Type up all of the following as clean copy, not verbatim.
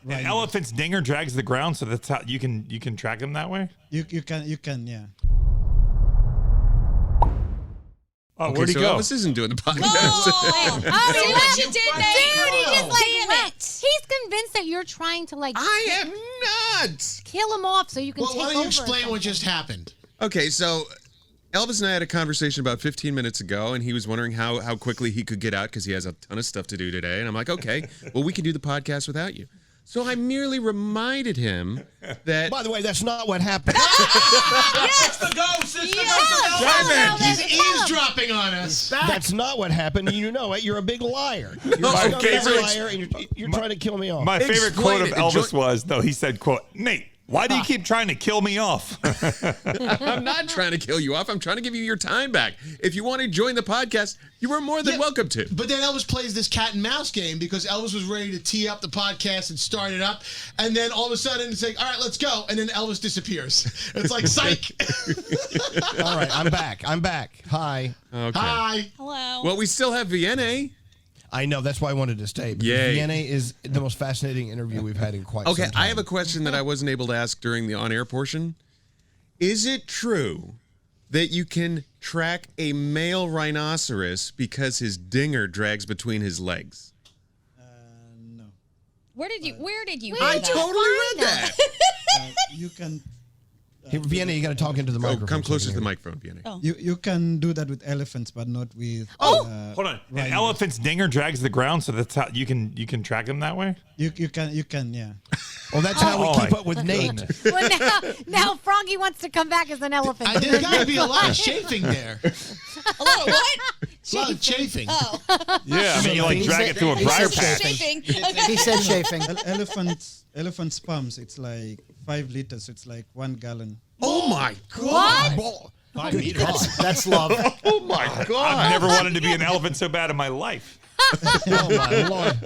An elephant's dinger drags the ground, so that's how you can track them that way. You can, yeah. Oh, where'd he go? Elvis isn't doing the podcast. Oh, what you did, Dude, he just like he's convinced that you're trying to I am not. kill him off so you can take over. Why don't you explain what just happened? Okay, so Elvis and I had a conversation about 15 minutes ago, and he was wondering how quickly he could get out because he has a ton of stuff to do today. And I'm like, okay, well, we can do the podcast without you. So I merely reminded him that... By the way, that's not what happened. Yes! The ghost! It's the ghost! He's eavesdropping on us. That's not what happened. You know it. You're a big liar. You're a liar, and you're trying to kill me off. My favorite quote of Elvis was, though, he said, quote, Nate, why do you keep trying to kill me off? I'm not trying to kill you off. I'm trying to give you your time back. If you want to join the podcast, you are more than welcome to. But then Elvis plays this cat and mouse game because Elvis was ready to tee up the podcast and start it up. And then all of a sudden it's like, all right, let's go. And then Elvis disappears. It's like, psych. All right, I'm back. Hi. Okay. Hi. Hello. Well, we still have Vianney. I know. That's why I wanted to stay. Yay. Vianney is the most fascinating interview we've had in quite some time. Okay, I have a question that I wasn't able to ask during the on-air portion. Is it true that you can track a male rhinoceros because his dinger drags between his legs? No. Where did you I totally read that. You can. Hey, Vianney, you got to talk into the microphone. Come closer to the microphone, Vianney. Oh. You can do that with elephants, but not with. Hold on. An elephant's dinger drags the ground, so that's how you can track them that way. You can, yeah. Well, that's how we keep up with Nate. Well, now Froggy wants to come back as an elephant. There's got to be a lot of chafing there. A lot of what? A lot of chafing. Oh. Yeah, I mean, you like drag it through a briar patch. Chafing. He said chafing. Elephant sperms, it's like 5 liters. It's like 1 gallon. Oh my God! What? 5 meters. That's love. Oh my God! I've never wanted to be an elephant so bad in my life. Oh my Lord!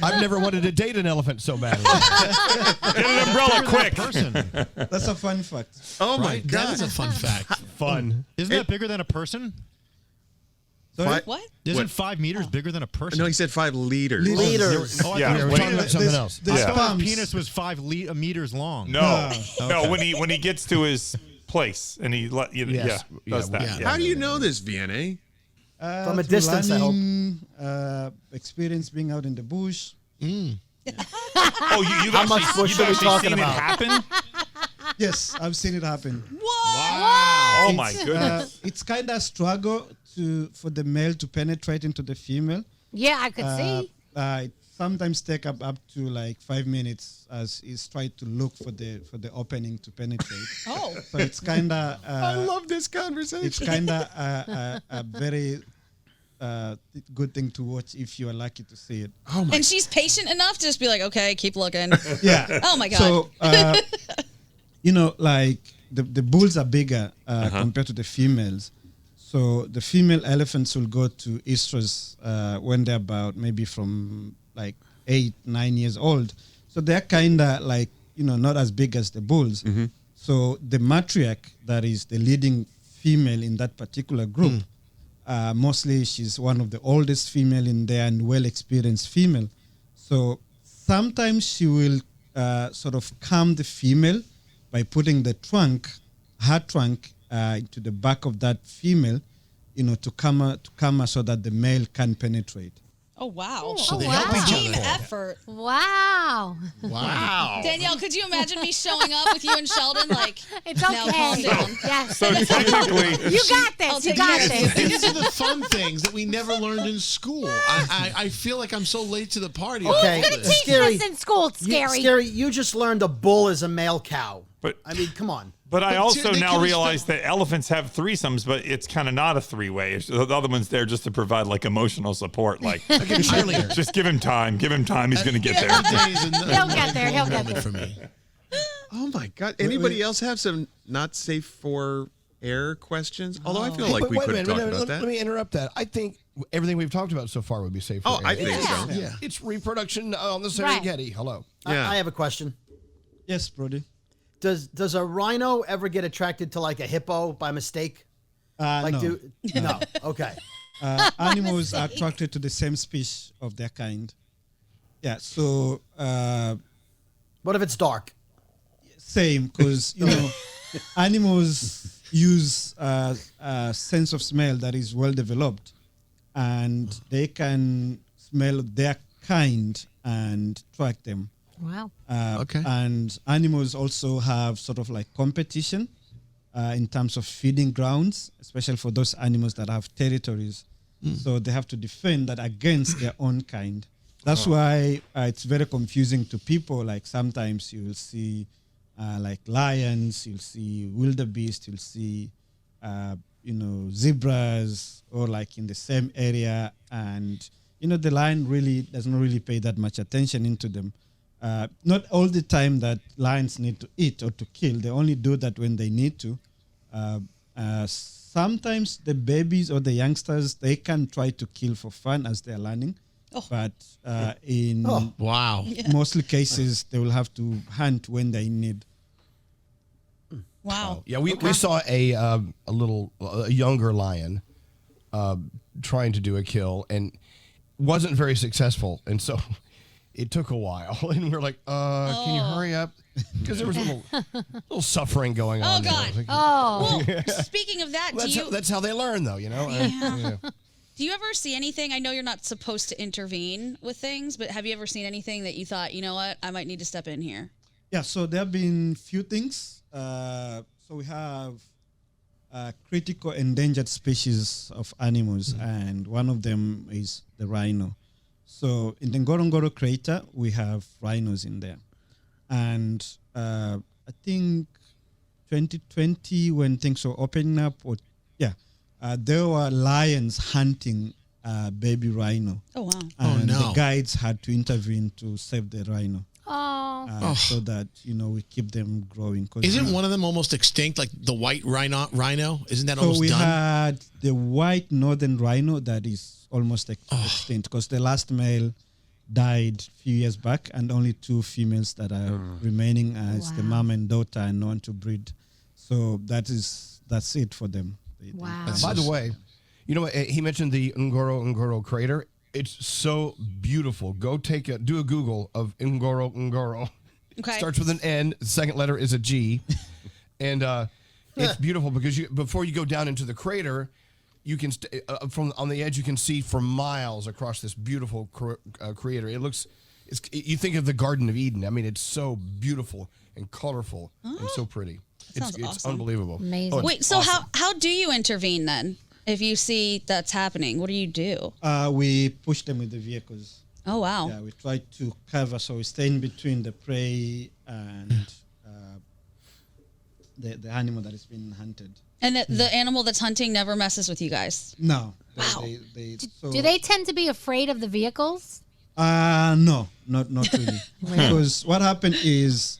I've never wanted to date an elephant so badly. Get an umbrella quick. That's a fun fact. Oh my God! That is a fun fact. Fun. Isn't that bigger than a person? Sorry? What? Isn't 5 meters bigger than a person? No, he said 5 liters. Liters. Oh, I Yeah. thought We it were was talking about something else. The I thought sperms. his penis was 5 meters long. No. When he gets to his place and he does that. Yeah. Yeah. How do you know this, Vianney? From a Through distance, I hope. learning, experience being out in the bush. Oh, you've How much actually, bush you've are we actually talking seen about? it happen? Yes, I've seen it happen. Oh my goodness. It's kind of a struggle for the male to penetrate into the female. Yeah, I could see. It sometimes take up to like 5 minutes as he's trying to look for the opening to penetrate. Oh. So it's kind of I love this conversation. it's kind of a very good thing to watch if you are lucky to see it. Oh my! And she's patient enough to just be like, okay, keep looking. Yeah. Oh my God. So like the bulls are bigger compared to the females. So the female elephants will go to estrus when they're about maybe from like 8-9 years old. So they're kind of like, not as big as the bulls. Mm-hmm. So the matriarch, that is the leading female in that particular group, mostly she's one of the oldest female in there and well-experienced female. So sometimes she will sort of calm the female by putting her trunk into the back of that female, to calm her so that the male can penetrate. Oh, wow. So they help each Team other. effort. Wow. Wow! Danielle, could you imagine me showing up with you and Sheldon? Like, It's now calm okay. down. Yes. So technically, You got I'll this. You take got it. this. These are the fun things that we never learned in school. I feel like I'm so late to the party. Okay. Who's going to teach Scary. this in school? It's scary. Scary, you just learned a bull is a male cow. But- I mean, come on. but I also they now could've realize spent- that elephants have threesomes, but it's kind of not a three-way. The other one's there just to provide like emotional support. Like, just give him time. Give him time. He's going to get there. He'll get there. He'll get there. For me. Oh my God! Anybody else have some not safe for air questions? Although I feel like But we wait a could have minute, talked about let that. me interrupt that. I think everything we've talked about so far would be safe. Oh, for I air. think so. Yeah. It's reproduction on the Right. Serengeti. Hello. Yeah. I have a question. Yes, Brody. Does a rhino ever get attracted to like a hippo by mistake? No. No. Okay. Animals are attracted to the same species of their kind. Yeah, so What if it's dark? Same, because animals use a sense of smell that is well developed, and they can smell their kind and track them. Wow. Okay. And animals also have sort of like competition in terms of feeding grounds, especially for those animals that have territories. So they have to defend that against their own kind. That's why it's very confusing to people. Like sometimes you'll see like lions, you'll see wildebeest, you'll see zebras, or like in the same area, and the lion really doesn't really pay that much attention into them. Not all the time that lions need to eat or to kill. They only do that when they need to. Sometimes the babies or the youngsters, they can try to kill for fun as they're learning. But in mostly cases, they will have to hunt when they need. Wow. Yeah, we saw a younger lion trying to do a kill and wasn't very successful, and so it took a while, and we were like, can you hurry up? Because there was a little suffering going on. Oh, God. Like, Oh. Well, speaking of that, that's how they learn, though, Yeah. Do you ever see anything? I know you're not supposed to intervene with things, but have you ever seen anything that you thought, you know what, I might need to step in here? Yeah, so there have been few things. So we have critical endangered species of animals, and one of them is the rhino. So in the Ngorongoro crater, we have rhinos in there. And I think 2020, when things were opening up, there were lions hunting baby rhino. Oh, wow. And the guides had to intervene to save the rhino. So that, we keep them growing. Isn't one of them almost extinct, like the white rhino? Isn't that almost done? So we done? had the white northern rhino that is almost extinct, because the last male died a few years back, and only 2 females that are remaining as the mom and daughter, and no one to breed. So that's it for them. Wow. By the way, he mentioned the Ngoro crater. It's so beautiful. Go do a Google of Ngoro. Okay. Starts with an N. The second letter is a G. And it's beautiful because before you go down into the crater, you can from on the edge you can see for miles across this beautiful crater. You think of the Garden of Eden. I mean, it's so beautiful and colorful and so pretty. It's awesome. unbelievable. Amazing. Wait, so awesome. how do you intervene then? If you see that's happening, what do you do? We push them with the vehicles. Oh, wow. Yeah, we try to cover, so we stay in between the prey and the animal that is being hunted. And the animal that's hunting never messes with you guys? No. Wow. Do they tend to be afraid of the vehicles? No, not really. Because what happened is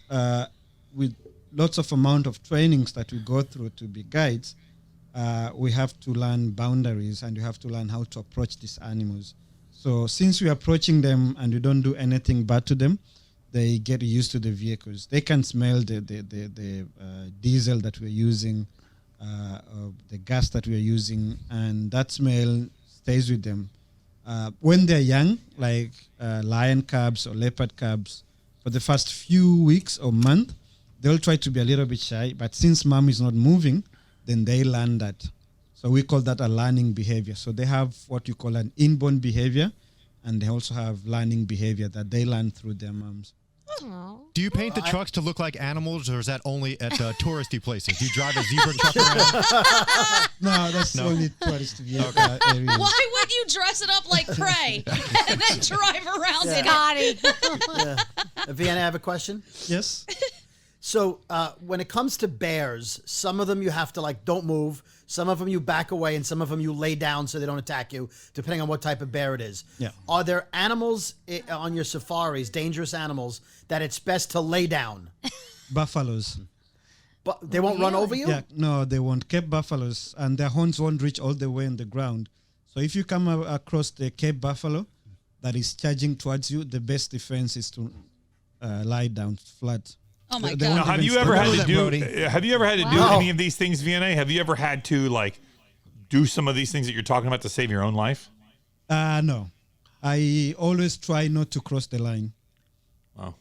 with lots of amount of trainings that we go through to be guides, we have to learn boundaries, and you have to learn how to approach these animals. So since we're approaching them and we don't do anything bad to them, they get used to the vehicles. They can smell the diesel that we're using, the gas that we're using, and that smell stays with them. When they're young, like lion cubs or leopard cubs, for the first few weeks or month, they'll try to be a little bit shy, but since mom is not moving, then they learn that. So we call that a learning behavior. So they have what you call an inborn behavior, and they also have learning behavior that they learn through their moms. Do you paint the trucks to look like animals, or is that only at touristy places? Do you drive a zebra truck around? No, that's only tourist areas. Why would you dress it up like prey and then drive around in it? Vianney, I have a question. Yes. So when it comes to bears, some of them you have to don't move. Some of them you back away, and some of them you lay down so they don't attack you, depending on what type of bear it is. Yeah. Are there animals on your safaris, dangerous animals, that it's best to lay down? Buffaloes. But they won't run over you? Yeah, no, they won't. Cape buffaloes, and their horns won't reach all the way on the ground. So if you come across the Cape buffalo that is charging towards you, the best defense is to lie down flat. Oh my They God! won't Now, have even you ever stop. had to do? Have you ever had to do any of these things, Vianney? Have you ever had to do some of these things that you're talking about to save your own life? No, I always try not to cross the line. Wow.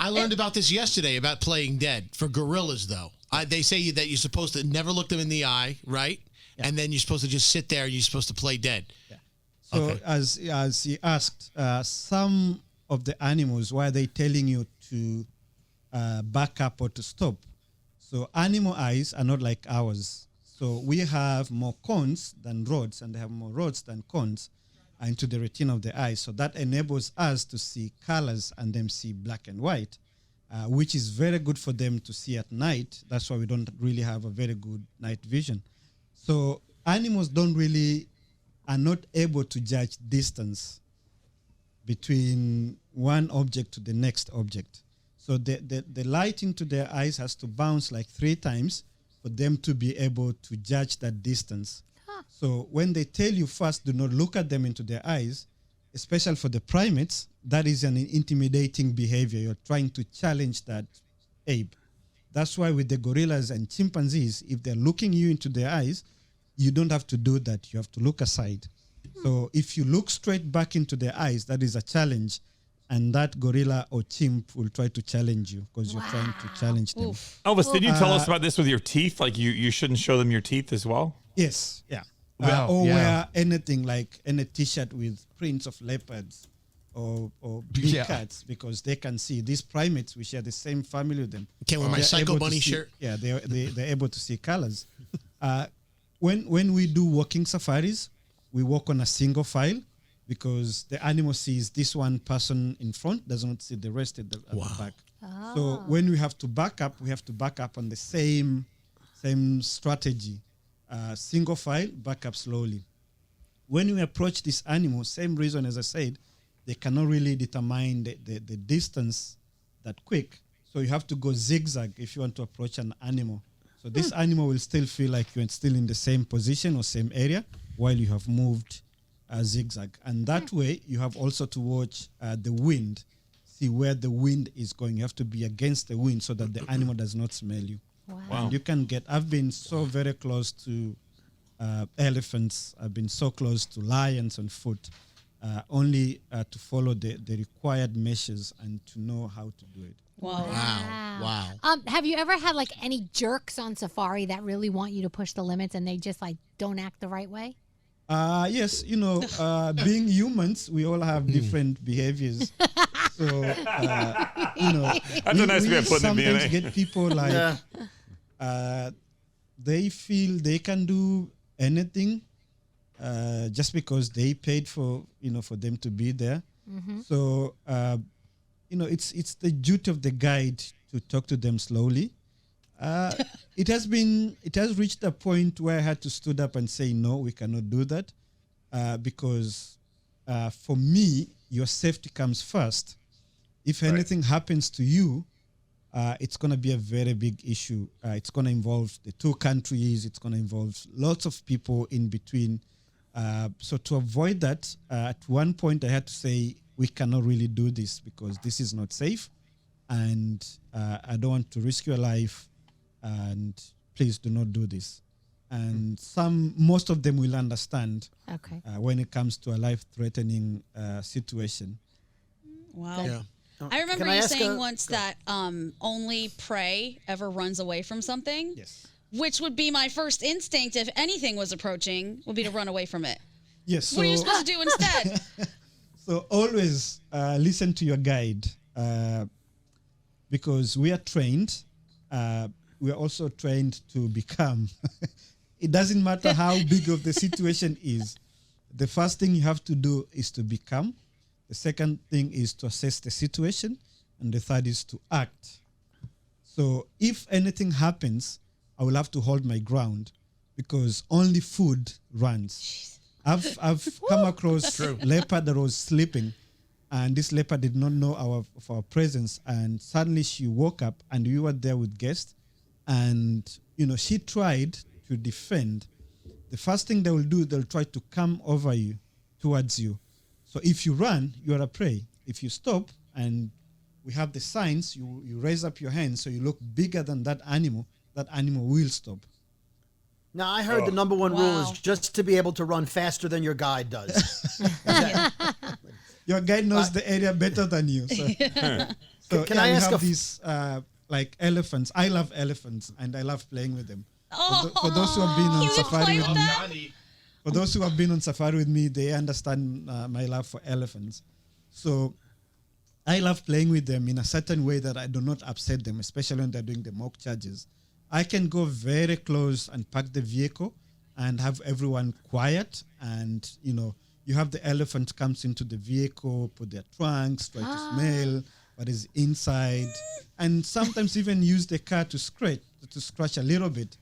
I learned about this yesterday about playing dead for gorillas, though. They say that you're supposed to never look them in the eye, right? Yeah. And then you're supposed to just sit there and you're supposed to play dead. Yeah. So as he asked, some of the animals, why are they telling you to back up or to stop? So animal eyes are not like ours. So we have more cones than rods, and they have more rods than cones into the retina of the eye. So that enables us to see colors and then see black and white, which is very good for them to see at night. That's why we don't really have a very good night vision. So animals are not able to judge distance between one object to the next object. So the light into their eyes has to bounce like 3 times for them to be able to judge that distance. So when they tell you first, do not look at them into their eyes, especially for the primates, that is an intimidating behavior. You're trying to challenge that ape. That's why with the gorillas and chimpanzees, if they're looking you into their eyes, you don't have to do that. You have to look aside. So if you look straight back into their eyes, that is a challenge. And that gorilla or chimp will try to challenge you because you're trying to challenge them. Elvis, did you tell us about this with your teeth? Like you shouldn't show them your teeth as well? Yes, yeah. Wow, wear anything like any T-shirt with prints of leopards or big cats because they can see. These primates, we share the same family with them. Can't wear my Psycho Bunny shirt. Yeah, they're able to see colors. When we do walking safaris, we walk on a single file because the animal sees this one person in front, does not see the rest at the back. Oh. So when we have to back up on the same strategy. Single file, back up slowly. When we approach this animal, same reason as I said, they cannot really determine the distance that quick. So you have to go zigzag if you want to approach an animal. So this animal will still feel like you're still in the same position or same area while you have moved zigzag. And that way, you have also to watch the wind, see where the wind is going. You have to be against the wind so that the animal does not smell you. Wow. And you can I've been so very close to elephants. I've been so close to lions on foot, only to follow the required measures and to know how to do it. Wow. Have you ever had like any jerks on safari that really want you to push the limits and they just like don't act the right way? Yes, being humans, we all have different behaviors. So, that's a nice way of putting it. Sometimes get people like they feel they can do anything just because they paid for them to be there. Mm-hmm. So it's the duty of the guide to talk to them slowly. It has reached a point where I had to stood up and say, no, we cannot do that because for me, your safety comes first. If anything happens to you, it's going to be a very big issue. It's going to involve the 2 countries. It's going to involve lots of people in between. So to avoid that, at one point I had to say, we cannot really do this because this is not safe. And I don't want to risk your life. And please do not do this. And most of them will understand when it comes to a life-threatening situation. Wow. Yeah. I remember you saying once that only prey ever runs away from something. Yes. Which would be my first instinct if anything was approaching, would be to run away from it. Yes. What are you supposed to do instead? So always listen to your guide because we are trained. We are also trained to become. It doesn't matter how big of the situation is. The first thing you have to do is to become. The second thing is to assess the situation. And the third is to act. So if anything happens, I will have to hold my ground because only food runs. I've come across a leopard that was sleeping, and this leopard did not know of our presence, and suddenly she woke up, and we were there with guests, and she tried to defend. The first thing they will do, they'll try to come over you, towards you. So if you run, you are a prey. If you stop, and we have the signs, you raise up your hands so you look bigger than that animal will stop. Now, I heard the number one rule is just to be able to run faster than your guide does. Your guide knows the area better than you. So Can I ask have these like elephants? I love elephants and I love playing with them. For those who have been on safari with me, for those who have been on safari with me, they understand my love for elephants. So I love playing with them in a certain way that I do not upset them, especially when they're doing the mock charges. I can go very close and park the vehicle and have everyone quiet, and you have the elephant comes into the vehicle, put their trunks, try to smell what is inside, and sometimes even use the car to scratch a little bit.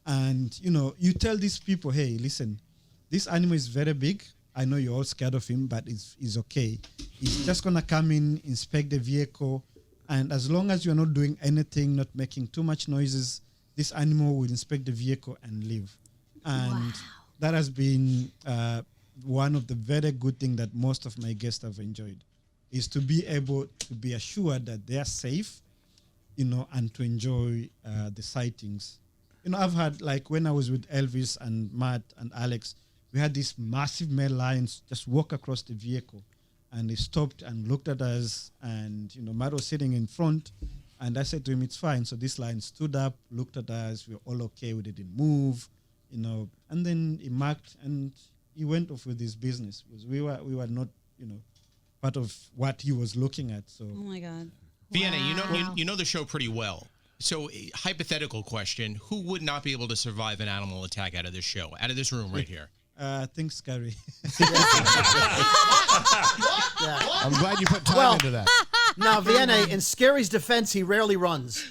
And you tell these people, hey, listen, this animal is very big. I know you're all scared of him, but it's okay. He's just gonna come in, inspect the vehicle, and as long as you're not doing anything, not making too much noises, this animal will inspect the vehicle and leave. And that has been one of the very good things that most of my guests have enjoyed, is to be able to be assured that they are safe, and to enjoy the sightings. I've had, like when I was with Elvis and Matt and Alex, we had these massive male lions just walk across the vehicle, and they stopped and looked at us, and Matt was sitting in front, and I said to him, it's fine. So this lion stood up, looked at us, we were all okay, we didn't move, and then he marked and he went off with his business, because we were not, part of what he was looking at. So Oh my God. Vianney, you know the show pretty well. So, hypothetical question: who would not be able to survive an animal attack out of this show, out of this room right here? I think scary. I'm glad you put time into that. Now, Vianney, in Scary's defense, he rarely runs.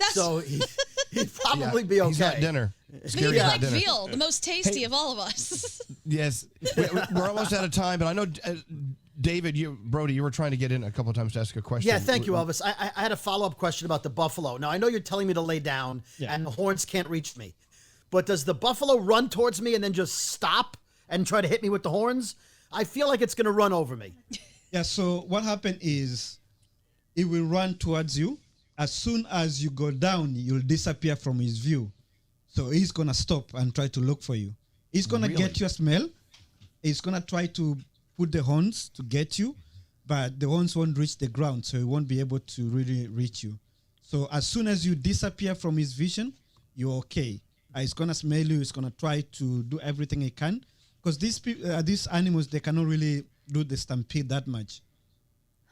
So he'd probably be okay. He's got dinner. Maybe like veal, the most tasty of all of us. Yes. We're almost out of time, but I know, David, Brody, you were trying to get in a couple of times to ask a question. Yeah, thank you, Elvis. I had a follow-up question about the buffalo. Now, I know you're telling me to lay down and the horns can't reach me, but does the buffalo run towards me and then just stop and try to hit me with the horns? I feel like it's going to run over me. Yeah, so what happened is it will run towards you. As soon as you go down, you'll disappear from his view. So he's going to stop and try to look for you. He's going to get your smell. He's going to try to put the horns to get you, but the horns won't reach the ground, so he won't be able to really reach you. So as soon as you disappear from his vision, you're okay. He's going to smell you. He's going to try to do everything he can, because these animals, they cannot really do the stampede that much.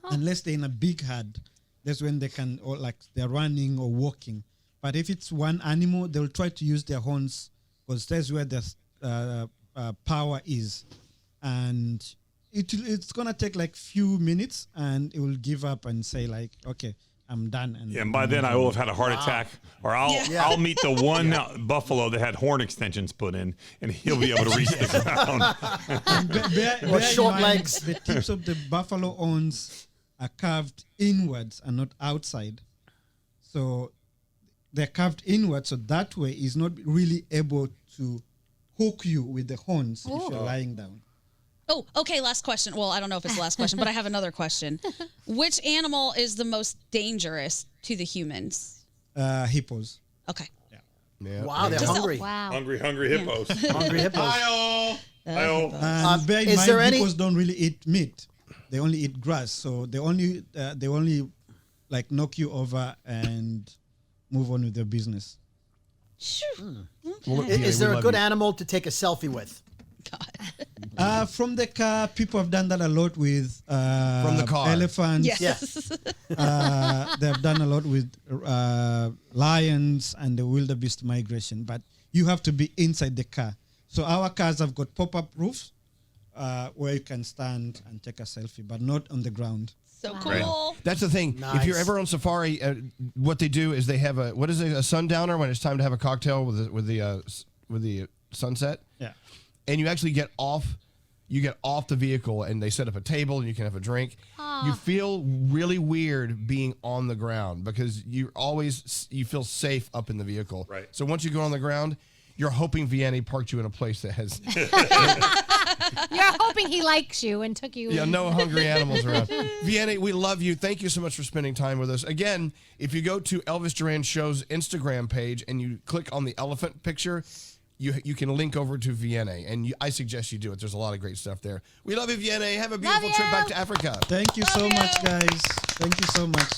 Unless they're in a big herd. That's when they can, or like they're running or walking. But if it's one animal, they'll try to use their horns, because that's where the power is. And it's going to take like few minutes, and it will give up and say like, okay, I'm done. And by then I will have had a heart attack, or I'll meet the one buffalo that had horn extensions put in, and he'll be able to reach the ground. Bear short legs. The tips of the buffalo horns are carved inwards and not outside. So they're carved inwards, so that way he's not really able to hook you with the horns if you're lying down. Oh, okay, last question. Well, I don't know if it's the last question, but I have another question. Which animal is the most dangerous to the humans? Hippos. Okay. Yeah. Wow, they're hungry. Wow. Hungry hippos. Hungry hippos. Bear in mind, hippos don't really eat meat. They only eat grass. So they only like knock you over and move on with their business. Well, is there a good animal to take a selfie with? From the car, people have done that a lot with from the car. Elephants. Yes. They have done a lot with lions and the wildebeest migration, but you have to be inside the car. So our cars have got pop-up roofs where you can stand and take a selfie, but not on the ground. So cool. That's the thing. Nice. If you're ever on safari, what they do is they have a sundowner when it's time to have a cocktail with the sunset. Yeah. And you actually get off. You get off the vehicle, and they set up a table, and you can have a drink. You feel really weird being on the ground, because you feel safe up in the vehicle. Right. So once you go on the ground, you're hoping Vianney parked you in a place that has You're hoping he likes you and took you. no hungry animals around. Vianney, we love you. Thank you so much for spending time with us. Again, if you go to Elvis Duran Show's Instagram page and you click on the elephant picture, you can link over to Vianney, and I suggest you do it. There's a lot of great stuff there. We love you, Vianney. Have a beautiful trip back to Africa. Thank you so much, guys. Thank you so much.